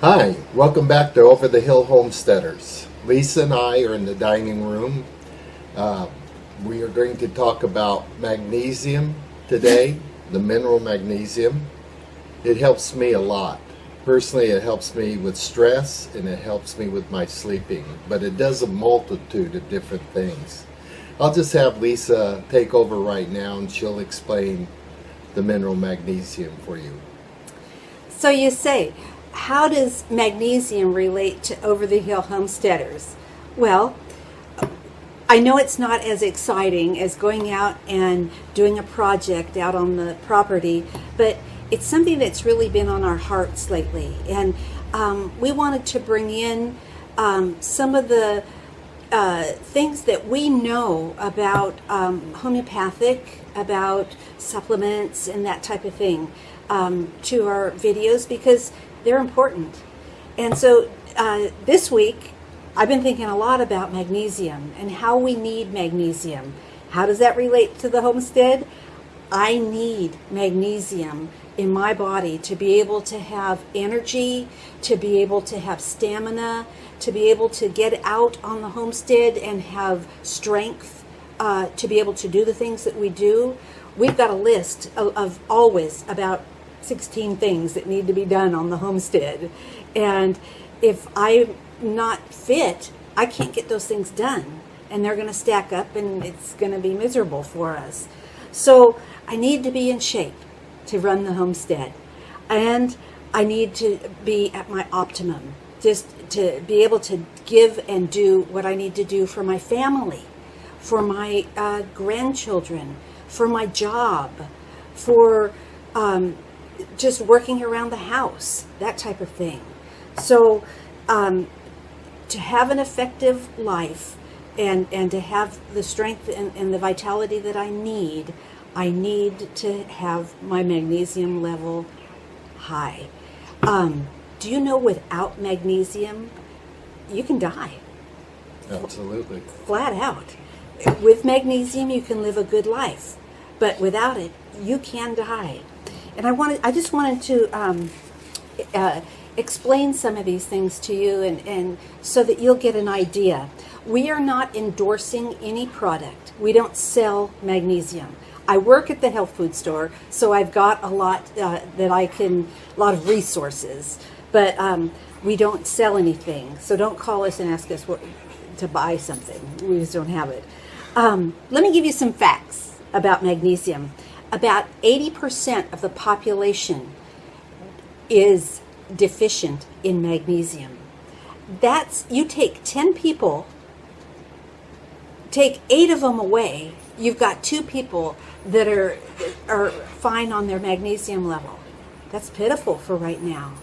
Hi, welcome back to Over the Hill Homesteaders. Lisa and I are in the dining room. We are going to talk about magnesium today, the mineral magnesium. It helps me a lot. Personally, it helps me with stress and it helps me with my sleeping, but it does a multitude of different things. I'll just have Lisa take over right now and she'll explain the mineral magnesium for you. So you say, how does magnesium relate to Over the Hill Homesteaders? Well, I know it's not as exciting as going out and doing a project out on the property, but it's something that's really been on our hearts lately. And we wanted to bring in some of the things that we know about homeopathic, about supplements and that type of thing to our videos because they're important. And so this week, I've been thinking a lot about magnesium and how we need magnesium. How does that relate to the homestead? I need magnesium in my body to be able to have energy, to be able to have stamina, to be able to get out on the homestead and have strength, to be able to do the things that we do. We've got a list of always about 16 things that need to be done on the homestead. And if I'm not fit, I can't get those things done. And they're going to stack up and it's going to be miserable for us. So I need to be in shape to run the homestead. And I need to be at my optimum, just to be able to give and do what I need to do for my family, for my grandchildren, for my job, for just working around the house, that type of thing. So to have an effective life and to have the strength and the vitality that I need to have my magnesium level high. Do you know without magnesium, you can die? Absolutely. Flat out. With magnesium, you can live a good life, but without it, you can die. And I just wanted to explain some of these things to you and so that you'll get an idea. We are not endorsing any product. We don't sell magnesium. I work at the health food store, so I've got a lot a lot of resources, but we don't sell anything. So don't call us and ask us to buy something. We just don't have it. Let me give you some facts about magnesium. About 80% of the population is deficient in magnesium. You take 10 people, take 8 of them away, you've got 2 people that are fine on their magnesium level. That's pitiful for right now.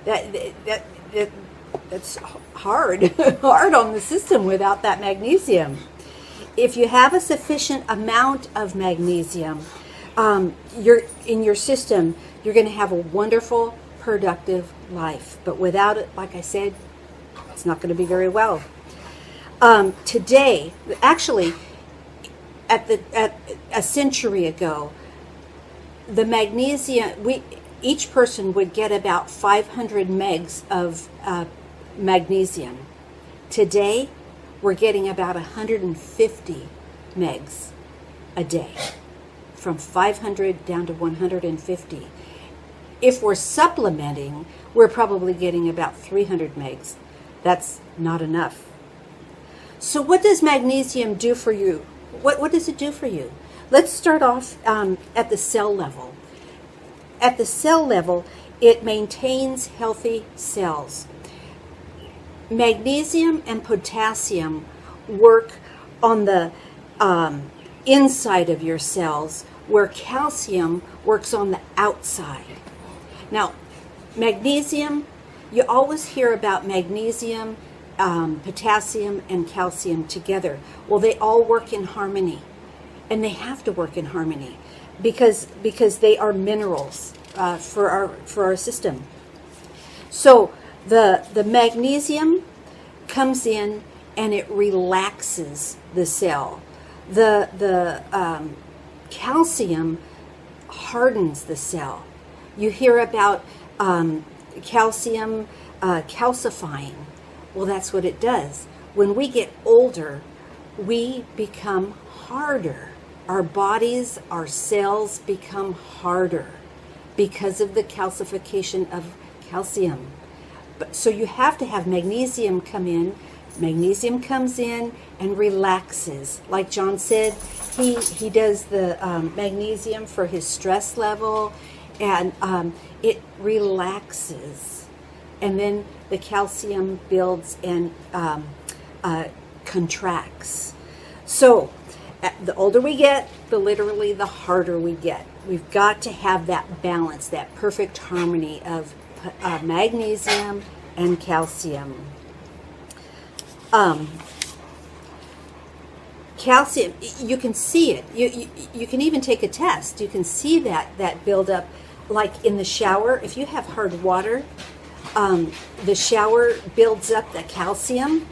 That's hard, hard on the system without that magnesium. If you have a sufficient amount of magnesium, you're in your system, you're going to have a wonderful, productive life. But without it, like I said, it's not going to be very well. Today, actually, at a century ago, the magnesium, each person would get about 500 megs of magnesium. Today, we're getting about 150 megs a day, from 500 down to 150. If we're supplementing, we're probably getting about 300 megs. That's not enough. So what does magnesium do for you? What does it do for you? Let's start off at the cell level. At the cell level, it maintains healthy cells. Magnesium and potassium work on the inside of your cells, where calcium works on the outside. Now, magnesium, you always hear about magnesium, potassium, and calcium together. Well, they all work in harmony, and they have to work in harmony because they are minerals for our system. So the magnesium comes in and it relaxes the cell. The calcium hardens the cell. You hear about calcium calcifying. Well, that's what it does. When we get older, we become harder. Our bodies, our cells become harder because of the calcification of calcium. So you have to have magnesium come in. Magnesium comes in and relaxes. Like John said, he does the magnesium for his stress level, and it relaxes. And then the calcium builds and contracts. So the older we get, literally the harder we get. We've got to have that balance, that perfect harmony of magnesium and calcium. Calcium, you can see it. You can even take a test. You can see that buildup, like in the shower. If you have hard water, the shower builds up the calcium,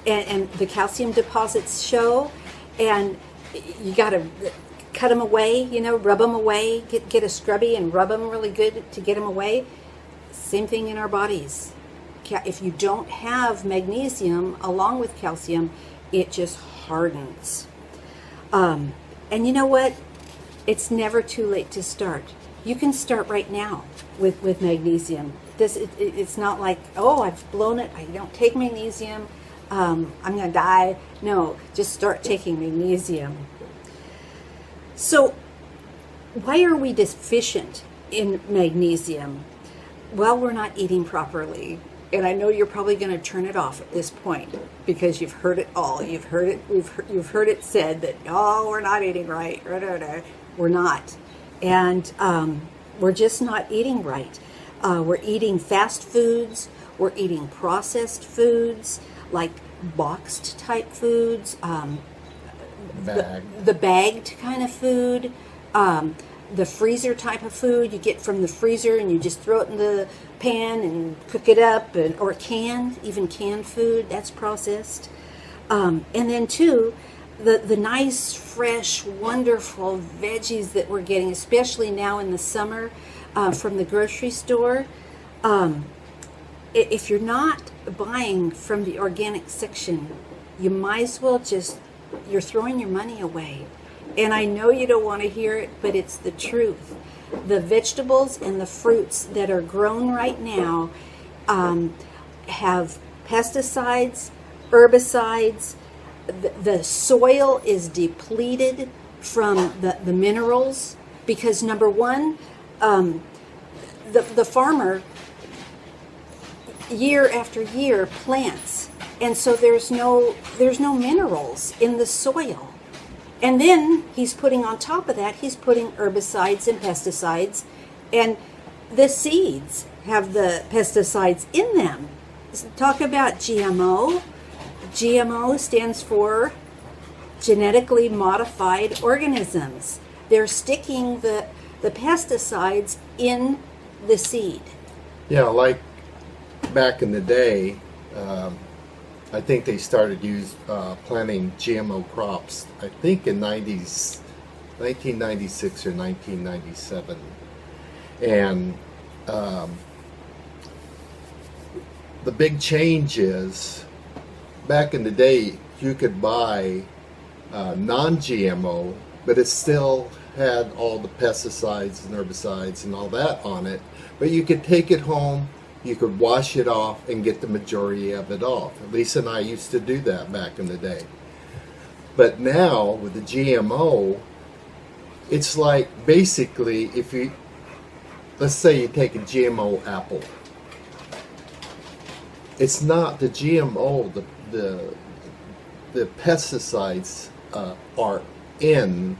and the calcium deposits show, and you got to cut them away, rub them away, get a scrubby and rub them really good to get them away. Same thing in our bodies. If you don't have magnesium along with calcium, it just hardens. And you know what? It's never too late to start. You can start right now with magnesium. It's not like, oh, I've blown it, I don't take magnesium, I'm going to die. No, just start taking magnesium. So why are we deficient in magnesium? Well, we're not eating properly. And I know you're probably going to turn it off at this point because you've heard it all. You've heard it. You've heard it said that, oh, we're not eating right. We're not, and we're just not eating right. We're eating fast foods. We're eating processed foods like boxed type foods, the bagged kind of food, the freezer type of food you get from the freezer and you just throw it in the pan and cook it up, or even canned food that's processed. And then too, the nice, fresh, wonderful veggies that we're getting, especially now in the summer from the grocery store. If you're not buying from the organic section, you might as well you're throwing your money away. And I know you don't want to hear it, but it's the truth. The vegetables and the fruits that are grown right now have pesticides, herbicides. The soil is depleted from the minerals because, number one, the farmer year after year plants, and so there's no minerals in the soil. And then he's putting on top of that, he's putting herbicides and pesticides, and the seeds have the pesticides in them. Talk about GMO. GMO stands for genetically modified organisms. They're sticking the pesticides in the seed. Yeah, like back in the day, I think they started planting GMO crops, I think in 1996 or 1997. And the big change is, back in the day, you could buy non-GMO, but it still had all the pesticides and herbicides and all that on it. But you could take it home, you could wash it off and get the majority of it off. Lisa and I used to do that back in the day. But now with the GMO, it's like basically let's say you take a GMO apple. It's not the GMO, the pesticides are in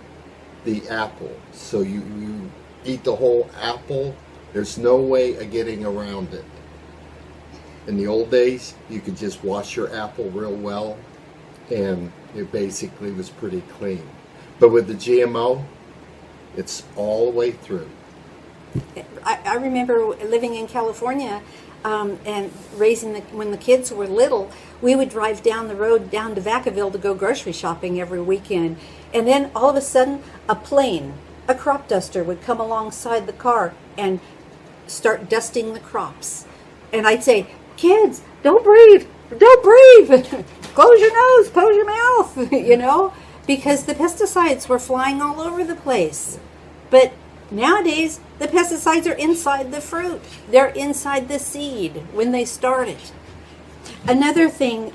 the apple. So you eat the whole apple. There's no way of getting around it. In the old days, you could just wash your apple real well, and it basically was pretty clean. But with the GMO, it's all the way through. I remember living in California and raising when the kids were little, we would drive down the road down to Vacaville to go grocery shopping every weekend. And then all of a sudden, a crop duster would come alongside the car and start dusting the crops. And I'd say, kids, don't breathe. Don't breathe. Close your nose, close your mouth, because the pesticides were flying all over the place. But nowadays, the pesticides are inside the fruit. They're inside the seed when they start it. Another thing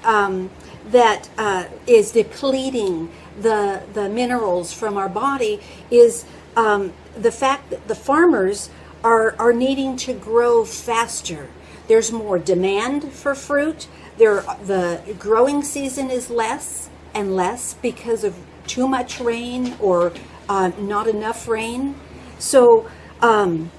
that is depleting the minerals from our body is the fact that the farmers are needing to grow faster. There's more demand for fruit. The growing season is less and less because of too much rain or not enough rain. So they're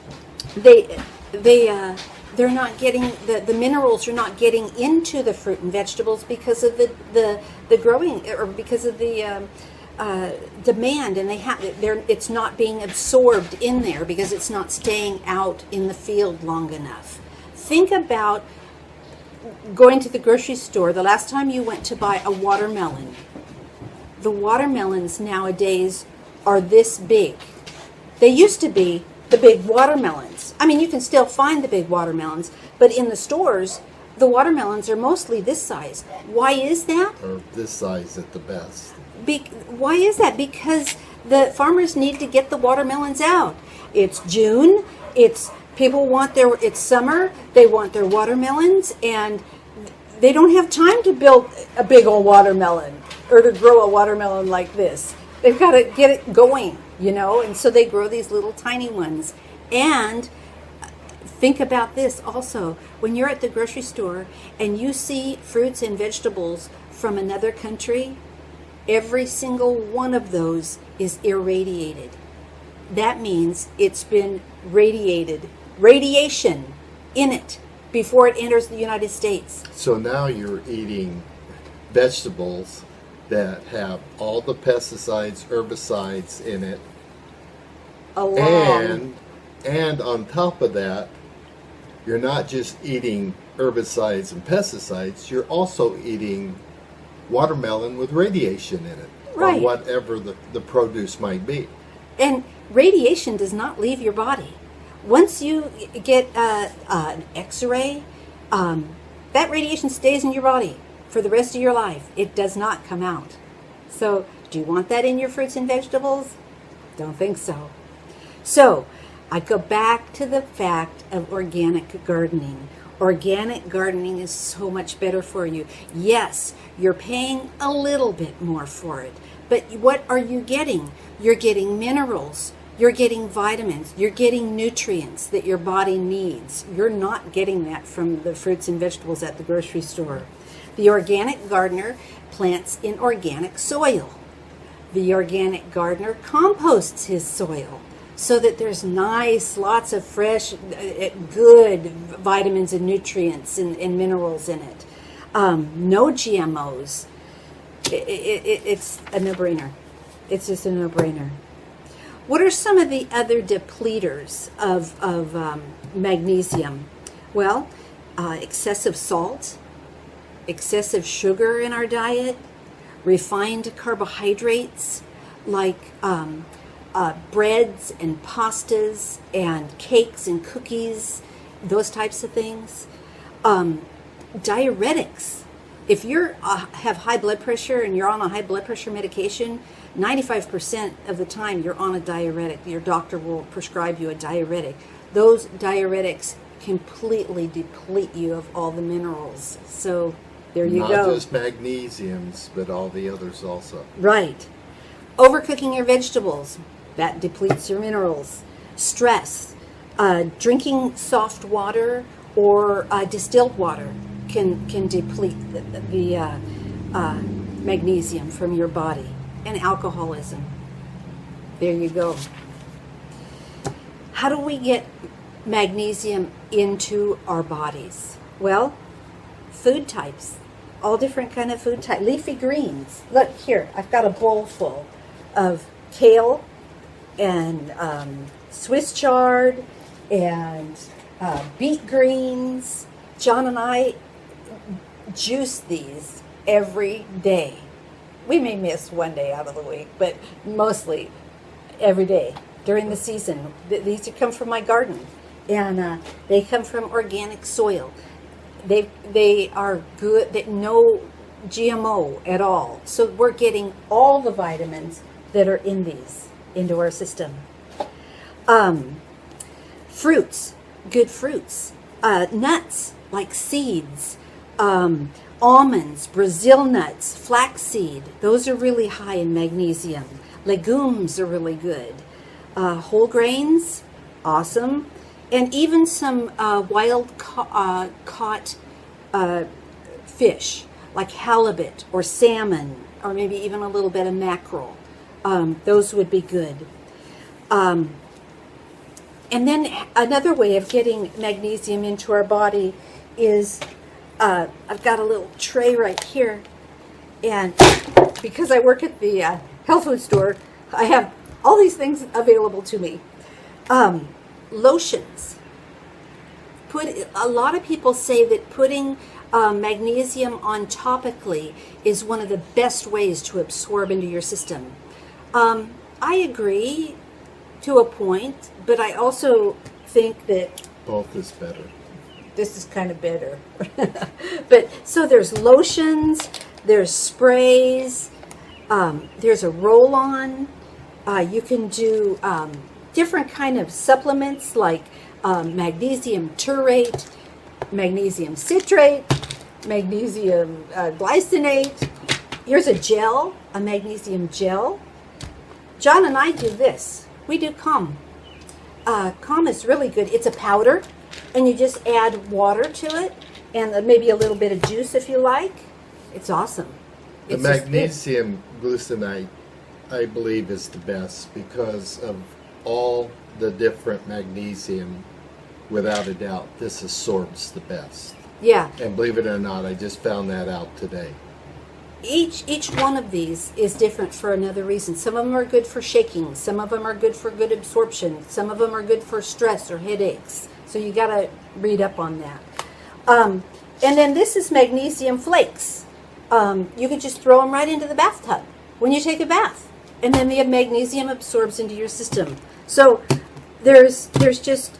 not getting the minerals are not getting into the fruit and vegetables because of the growing, or because of the demand, and it's not being absorbed in there because it's not staying out in the field long enough. Think about going to the grocery store. The last time you went to buy a watermelon, the watermelons nowadays are this big. They used to be the big watermelons. I mean, you can still find the big watermelons, but in the stores, the watermelons are mostly this size. Why is that? Or this size at the best. Why is that? Because the farmers need to get the watermelons out. It's June. It's summer. They want their watermelons, and they don't have time to build a big old watermelon or to grow a watermelon like this. They've got to get it going, and so they grow these little tiny ones. And think about this also. When you're at the grocery store and you see fruits and vegetables from another country, every single one of those is irradiated. That means it's been radiation in it before it enters the United States. So now you're eating vegetables that have all the pesticides, herbicides in it. And on top of that, you're not just eating herbicides and pesticides, you're also eating watermelon with radiation in it. Right. Or whatever the produce might be. And radiation does not leave your body. Once you get an X-ray, that radiation stays in your body for the rest of your life. It does not come out. So, do you want that in your fruits and vegetables? Don't think so. So, I go back to the fact of organic gardening. Organic gardening is so much better for you. Yes, you're paying a little bit more for it. But what are you getting? You're getting minerals. You're getting vitamins. You're getting nutrients that your body needs. You're not getting that from the fruits and vegetables at the grocery store. The organic gardener plants in organic soil. The organic gardener composts his soil so that there's lots of fresh, good vitamins and nutrients and minerals in it. No GMOs. It's a no-brainer. It's just a no-brainer. What are some of the other depleters of magnesium? Well, excessive salt, excessive sugar in our diet, refined carbohydrates like breads and pastas and cakes and cookies, those types of things. Diuretics. If you have high blood pressure and you're on a high blood pressure medication, 95% of the time you're on a diuretic. Your doctor will prescribe you a diuretic. Those diuretics completely deplete you of all the minerals. So there you go. Not just magnesiums, but all the others also. Right. Overcooking your vegetables, that depletes your minerals. Stress. Drinking soft water or distilled water can deplete the magnesium from your body. And alcoholism. There you go. How do we get magnesium into our bodies? Well, food types. All different kind of food types. Leafy greens. Look here, I've got a bowl full of kale and Swiss chard and beet greens. John and I juice these every day. We may miss one day out of the week, but mostly every day during the season. These come from my garden. and they come from organic soil. They are good. No GMO at all. So we're getting all the vitamins that are in these into our system. Fruits, good fruits. Nuts like seeds, almonds, Brazil nuts, flaxseed. Those are really high in magnesium. Legumes are really good. Whole grains, awesome. And even some wild caught fish like halibut or salmon, or maybe even a little bit of mackerel. Those would be good. And then another way of getting magnesium into our body is, I've got a little tray right here, and because I work at the health food store, I have all these things available to me. Lotions. A lot of people say that putting magnesium on topically is one of the best ways to absorb into your system. I agree to a point, but I also think that Both is better. this is kind of better. But so there's lotions, there's sprays, there's a roll-on. You can do different kind of supplements like magnesium taurate, magnesium citrate, magnesium glycinate. Here's a gel, a magnesium gel. John and I do this. We do calm. Calm is really good. It's a powder, and you just add water to it, and maybe a little bit of juice if you like. It's awesome. The It's just good. magnesium glucinate, I believe, is the best because of all the different magnesium. Without a doubt, this absorbs the best. Yeah. And believe it or not, I just found that out today. Each one of these is different for another reason. Some of them are good for shaking. Some of them are good for good absorption. Some of them are good for stress or headaches. So you got to read up on that. And then this is magnesium flakes. You could just throw them right into the bathtub when you take a bath, and then the magnesium absorbs into your system. So there's just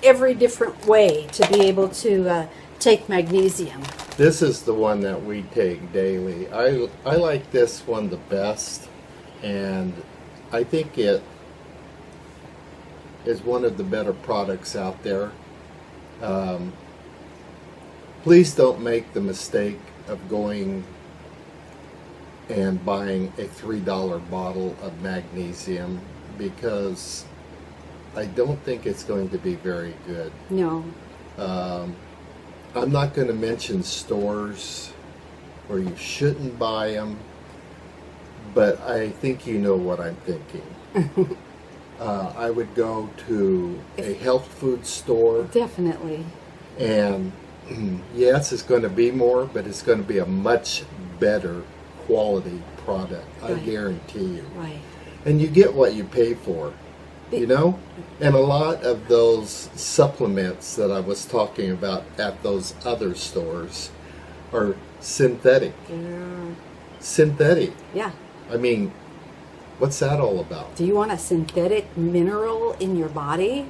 every different way to be able to take magnesium. This is the one that we take daily. I like this one the best, and I think it is one of the better products out there. Please don't make the mistake of going and buying a $3 bottle of magnesium, because I don't think it's going to be very good. No. I'm not going to mention stores where you shouldn't buy them, but I think you know what I'm thinking. I would go to a health food store, Definitely. and yes, it's going to be more, but it's going to be a much better quality product. I Right. guarantee you. Right. And you get what you pay for, you know? And a lot of those supplements that I was talking about at those other stores are synthetic. Synthetic. Yeah. I mean, what's that all about? Do you want a synthetic mineral in your body?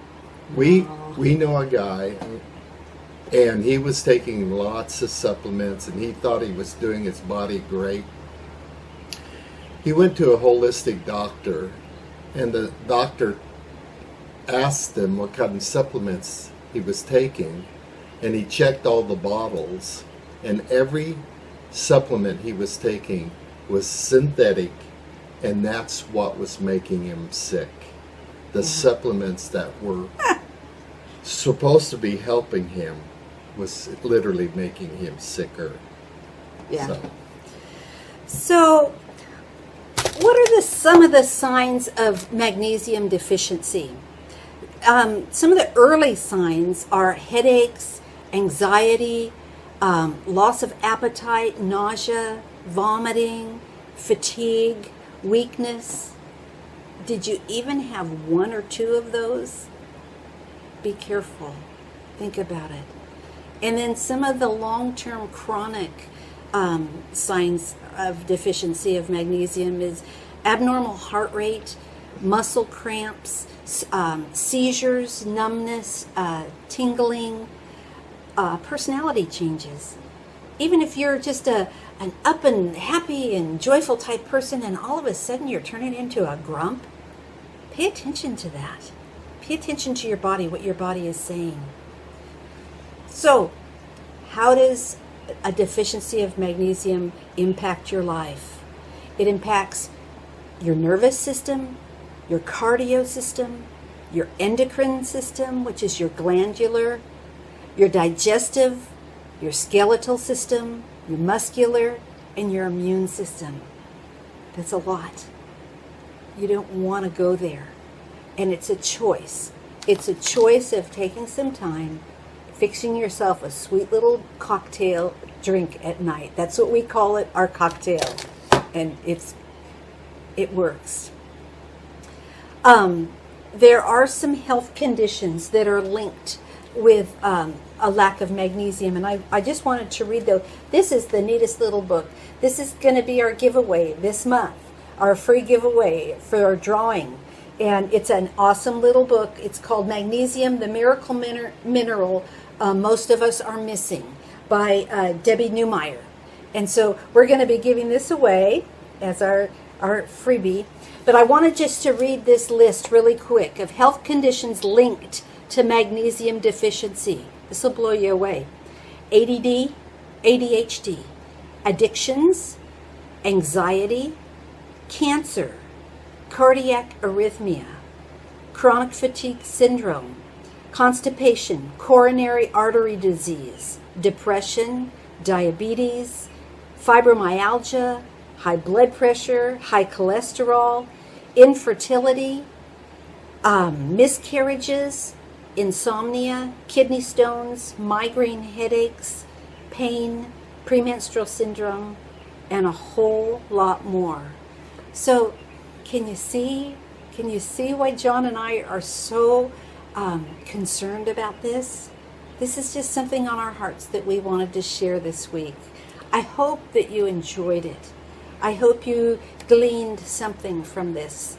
We know a guy, and he was taking lots of supplements, and he thought he was doing his body great. He went to a holistic doctor, and the doctor asked him what kind of supplements he was taking, and he checked all the bottles, and every supplement he was taking was synthetic, and that's what was making him sick. The supplements that were supposed to be helping him was literally making him sicker. Yeah. So what are some of the signs of magnesium deficiency? Some of the early signs are headaches, anxiety, loss of appetite, nausea, vomiting, fatigue, weakness. Did you even have one or two of those? Be careful. Think about it. And then some of the long-term chronic signs of deficiency of magnesium is abnormal heart rate, muscle cramps, seizures, numbness, tingling, personality changes. Even if you're just an up and happy and joyful type person and all of a sudden you're turning into a grump, pay attention to that. Pay attention to your body, what your body is saying. So, how does a deficiency of magnesium impact your life? It impacts your nervous system, your cardio system, your endocrine system, which is your glandular, your digestive, your skeletal system, your muscular, and your immune system. That's a lot. You don't want to go there. And it's a choice. It's a choice of taking some time, fixing yourself a sweet little cocktail drink at night. That's what we call it, our cocktail. And it works. There are some health conditions that are linked with a lack of magnesium. And I just wanted to read, though, this is the neatest little book. This is going to be our giveaway this month, our free giveaway for our drawing. And it's an awesome little book. It's called Magnesium, the Miracle Mineral Most of Us Are Missing by Debbie Newmeyer. And so we're going to be giving this away as our freebie. But I wanted just to read this list really quick of health conditions linked to magnesium deficiency. This will blow you away. ADD, ADHD, addictions, anxiety, cancer, cardiac arrhythmia, chronic fatigue syndrome, constipation, coronary artery disease, depression, diabetes, fibromyalgia, high blood pressure, high cholesterol, infertility, miscarriages, insomnia, kidney stones, migraine headaches, pain, premenstrual syndrome, and a whole lot more. So can you see why John and I are so concerned about this? This is just something on our hearts that we wanted to share this week. I hope that you enjoyed it. I hope you gleaned something from this.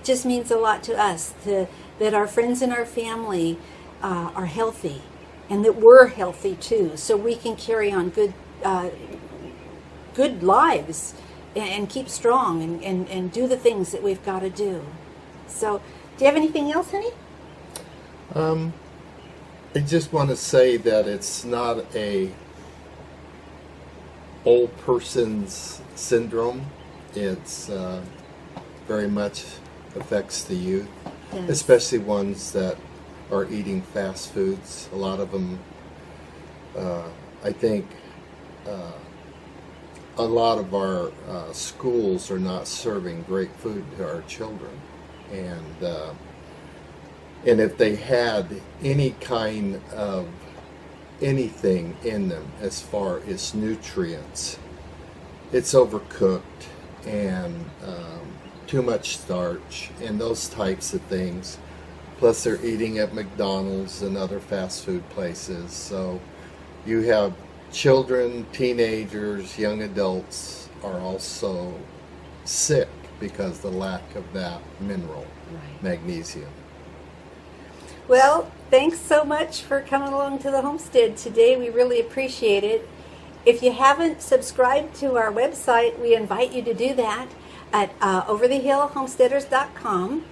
Just means a lot to us that our friends and our family are healthy, and that we're healthy too, so we can carry on good lives and keep strong and do the things that we've got to do. So, do you have anything else, honey? I just want to say that it's not a old person's syndrome. It's very much affects the youth, yes, especially ones that are eating fast foods. A lot of them, I think, a lot of our schools are not serving great food to our children, and if they had any kind of anything in them as far as nutrients, it's overcooked and too much starch and those types of things. Plus they're eating at McDonald's and other fast food places. So you have children, teenagers, young adults are also sick because of the lack of that mineral, right, magnesium. Well, thanks so much for coming along to the homestead today. We really appreciate it. If you haven't subscribed to our website, we invite you to do that at overthehillhomesteaders.com.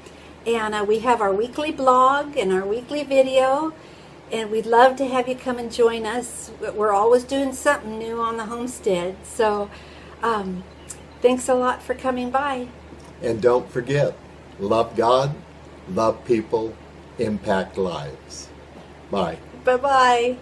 And we have our weekly blog and our weekly video. And we'd love to have you come and join us. We're always doing something new on the homestead. So thanks a lot for coming by. And don't forget, love God, love people, impact lives. Bye. Bye-bye.